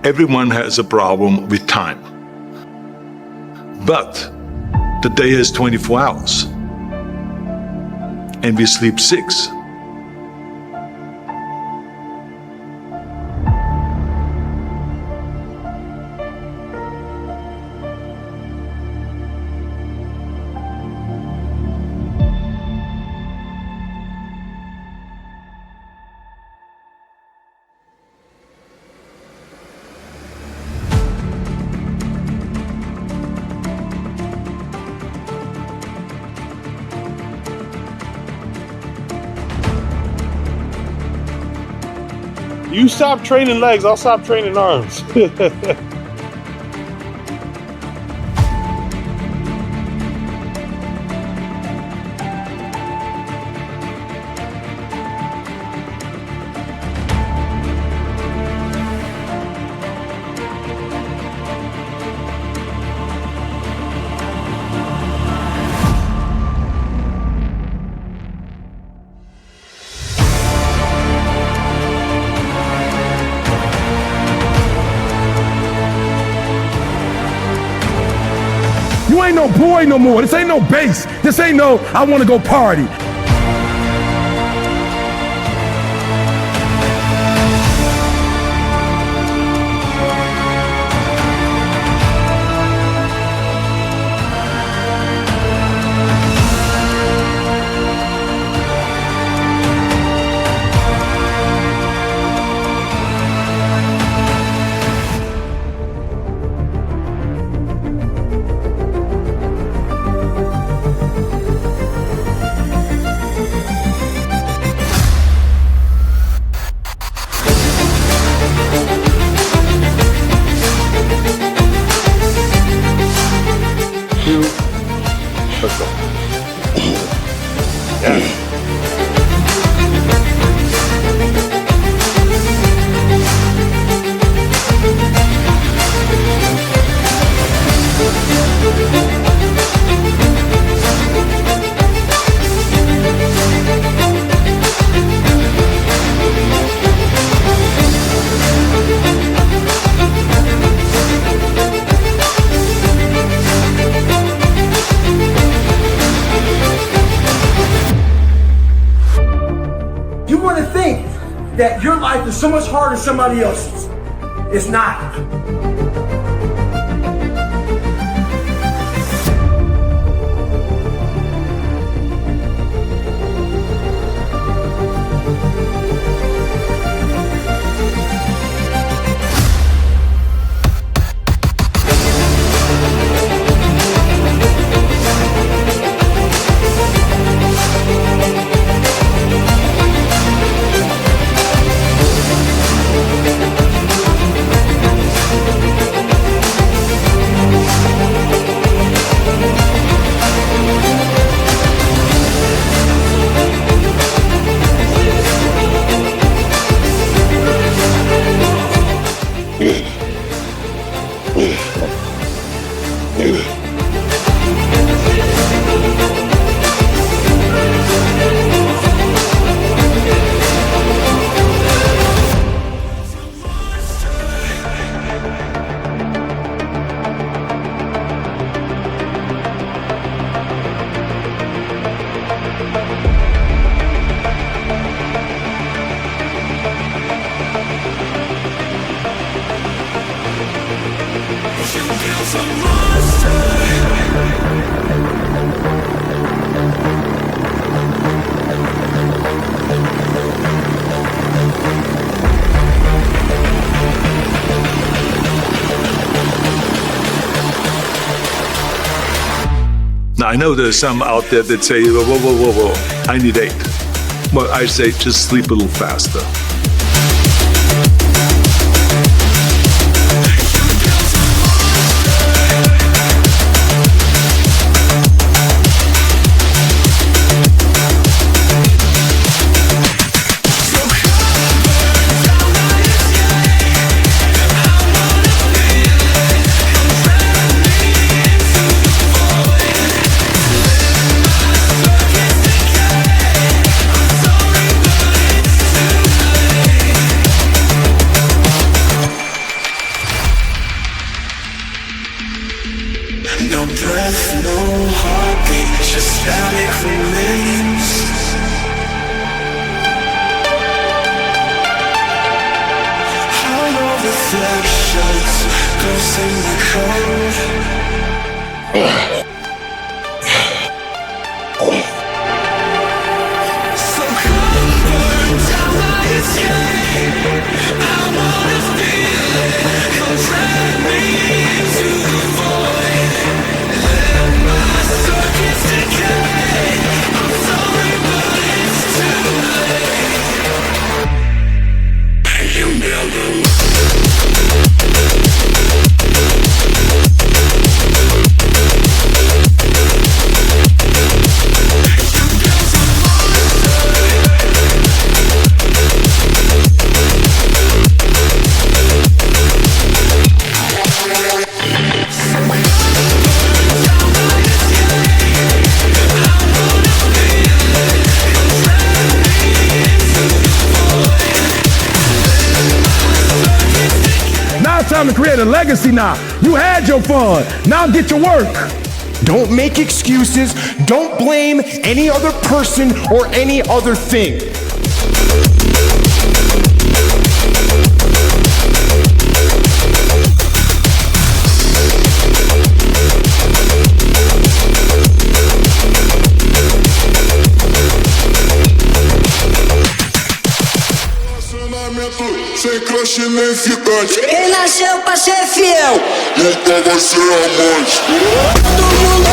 Everyone has a problem with time. But the day has 24 hours. And we sleep 6. You stop training legs, I'll stop training arms. You ain't no boy no more. This ain't no base. This ain't no, I want to go party. Let's go. Yeah. You want to think that your life is so much harder than somebody else's. It's not. Now, I know there's some out there that say, whoa, whoa, whoa, whoa, whoa, I need 8. Well, I say just sleep a little faster. breath, no heartbeat, just static remains. Hollow reflections, ghosts in the code. So come burn down my escape. I wanna feel it, come drag me into the void. Let my circuits decay. I'm sorry, but it's too late. You never Time to create a legacy now. You had your fun. Now get to work. Don't make excuses. Don't blame any other person or any other thing. Sem crush nem ficante. Quem nasceu pra ser fiel Nunca vai ser amante. Todo mundo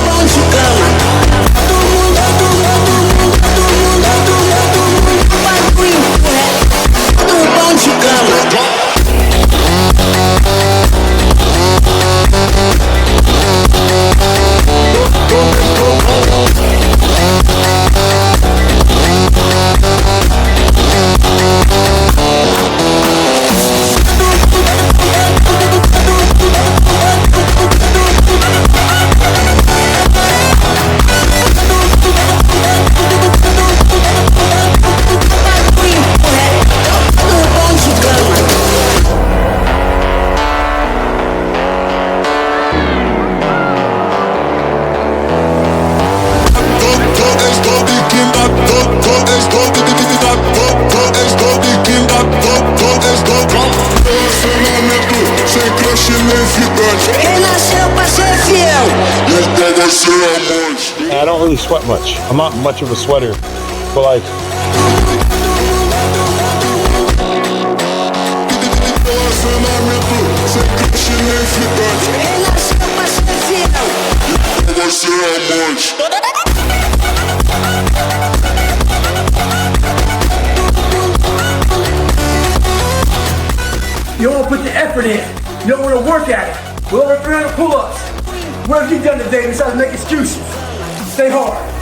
bom de cama. Todo mundo bagulho tudo bom de cama. Quem nasceu pra ser fiel Nunca vai ser amante. I don't really sweat much. I'm not much of a sweater, but like. Quem nasceu pra ser fiel Nunca vai ser amante. You don't want to put the effort in. You don't want to work at it. With over 300 pull-ups. What have you done today besides make excuses? Stay hard.